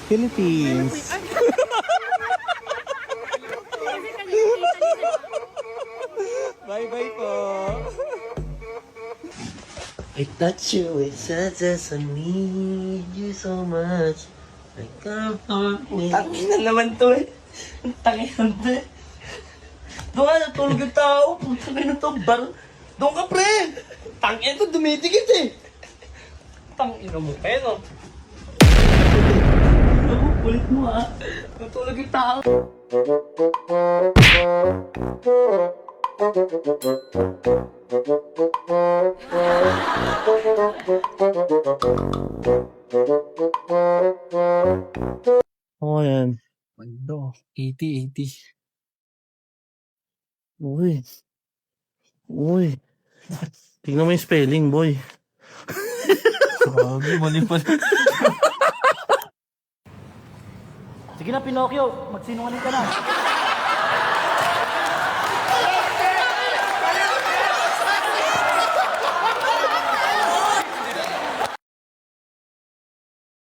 Philippines. Bye-bye po. I touch you, it says I need you so much. I can't hold me. Tangin na naman to eh. Ang tangin na to eh. Doon ka, natulog yung tao. Tangin na to, doon ka pre. Tangin to, dumidikit eh. Tangin na mo, no? Ako, kulit mo ah. Natulog yung tao. Oh, yan. Mando, 80. Uy. Uy. Tingnan mo yung spelling, boy. Grabe, mali pa. Sige na, Pinocchio. Magsinungaling ka na.